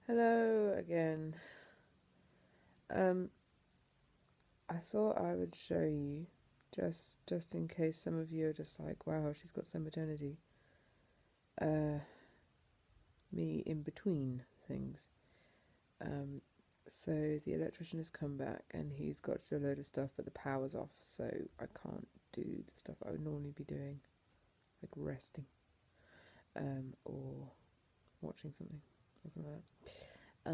Hello again. Um, I thought I would show you, just in case some of you are just like, wow, she's got so much energy. Uh, Me in between things. Um, so the electrician has come back and he's got to do a load of stuff, but the power's off, so I can't do the stuff I would normally be doing, like resting, or watching something, or something like that.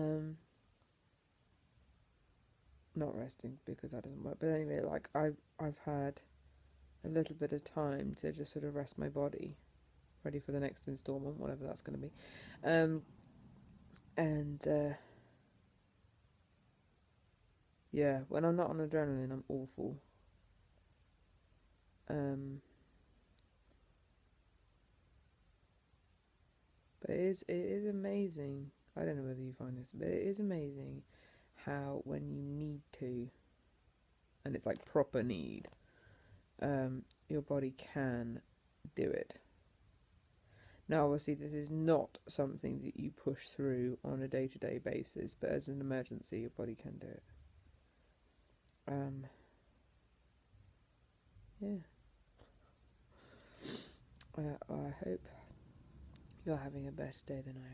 Not resting because that doesn't work. But anyway, like I've had a little bit of time to just sort of rest my body, ready for the next instalment, whatever that's going to be. Um, and Yeah, when I'm not on adrenaline, I'm awful. Um, but it is amazing. I don't know whether you find this, but it is amazing how when you need to, and it's like proper need, your body can do it. Now, obviously, this is not something that you push through on a day-to-day basis, but as an emergency, your body can do it. Um, yeah. I hope you're having a better day than I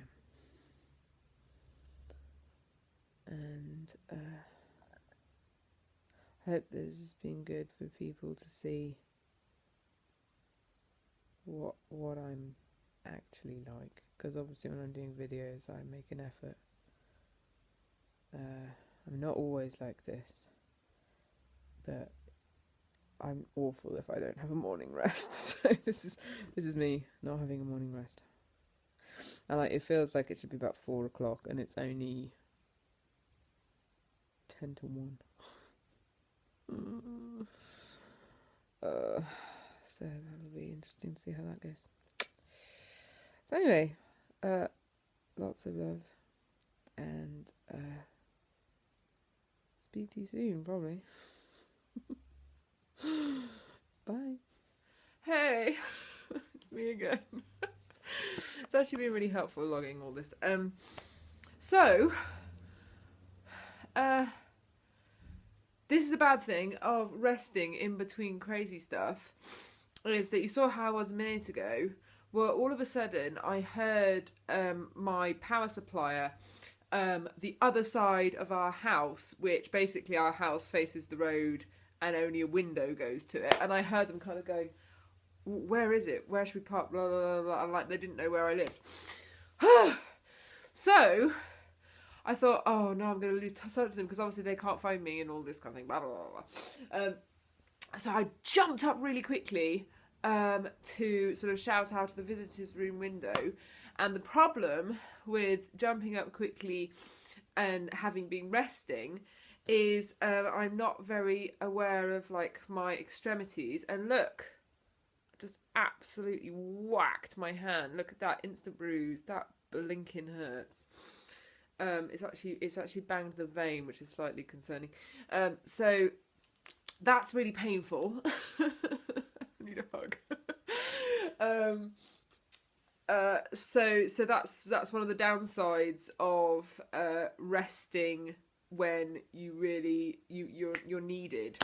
am, and I hope this has been good for people to see what I'm actually like. Because obviously, when I'm doing videos, I make an effort. I'm not always like this, but I'm awful if I don't have a morning rest. So this is me not having a morning rest. And like it feels like it should be about 4 o'clock, and it's only 10 to 1. Uh, so that'll be interesting to see how that goes. So anyway, lots of love, and speak to you soon, probably. Bye. Hey, it's me again. It's actually been really helpful logging all this. So, uh, this is the bad thing of resting in between crazy stuff, is that you saw how I was a minute ago. Well, all of a sudden, I heard my power supplier, the other side of our house, which basically our house faces the road and only a window goes to it. And I heard them kind of going, where is it? Where should we park? Blah, blah, blah, blah. And like they didn't know where I lived. So I thought, oh no, I'm going to lose touch with them because obviously they can't find me and all this kind of thing. Blah, blah, blah, blah. So I jumped up really quickly to sort of shout out of the visitors' room window. And the problem with jumping up quickly and having been resting is I'm not very aware of like my extremities. And look, just absolutely whacked my hand. Look at that instant bruise. That blinking hurts. It's actually banged the vein, which is slightly concerning. So that's really painful. I need a hug. So that's one of the downsides of resting when you're needed.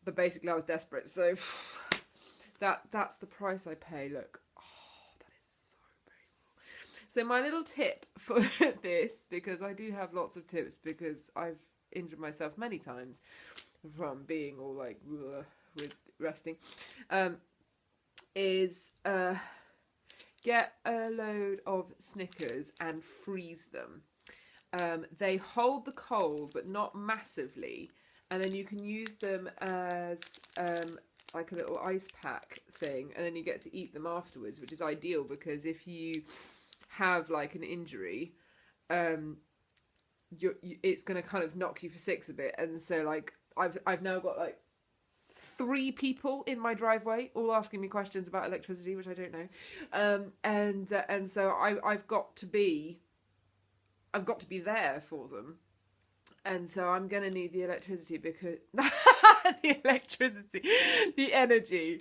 But basically, I was desperate, so that's the price I pay. Look, oh, that is so painful. So my little tip for this, because I do have lots of tips, because I've injured myself many times from being all like with resting, is get a load of Snickers and freeze them. They hold the cold, but not massively, and then you can use them as like a little ice pack thing, and then you get to eat them afterwards, which is ideal because if you have like an injury, it's going to kind of knock you for six a bit, and so like I've now got like 3 people in my driveway, all asking me questions about electricity, which I don't know, and so I've got to be there for them, and so I'm gonna need the electricity because the energy,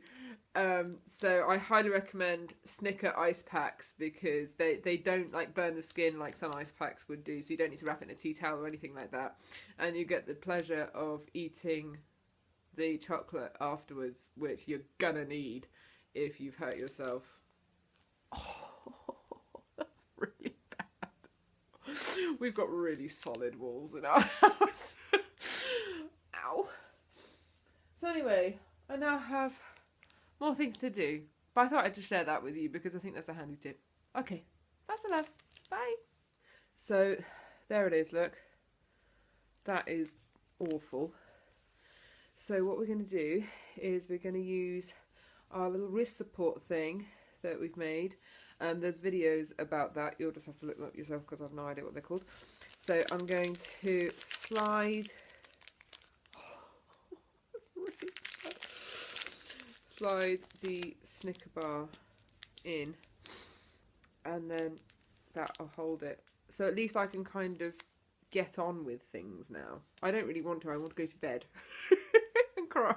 So I highly recommend Snicker ice packs because they don't like burn the skin like some ice packs would do. So you don't need to wrap it in a tea towel or anything like that, and you get the pleasure of eating the chocolate afterwards, which you're gonna need if you've hurt yourself. Oh, that's really bad. We've got really solid walls in our house. Ow. So anyway, I now have more things to do. But I thought I'd just share that with you because I think that's a handy tip. Okay, that's enough. Bye. So there it is, look. That is awful. So what we're going to do is we're going to use our little wrist support thing that we've made. There's videos about that. You'll just have to look them up yourself because I've no idea what they're called. So I'm going to slide the Snicker bar in, and then that'll hold it. So at least I can kind of get on with things now. I don't really want to. I want to go to bed and cry,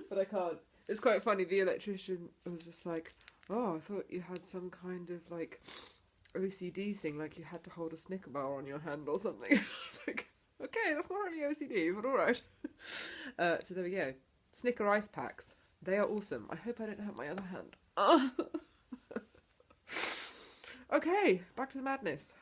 but I can't. It's quite funny. The electrician was just like, "Oh, I thought you had some kind of like OCD thing, like you had to hold a Snicker bar on your hand or something." I was like, "Okay, that's not really OCD, but all right." So there we go. Snicker ice packs. They are awesome. I hope I don't hurt my other hand. Okay, back to the madness.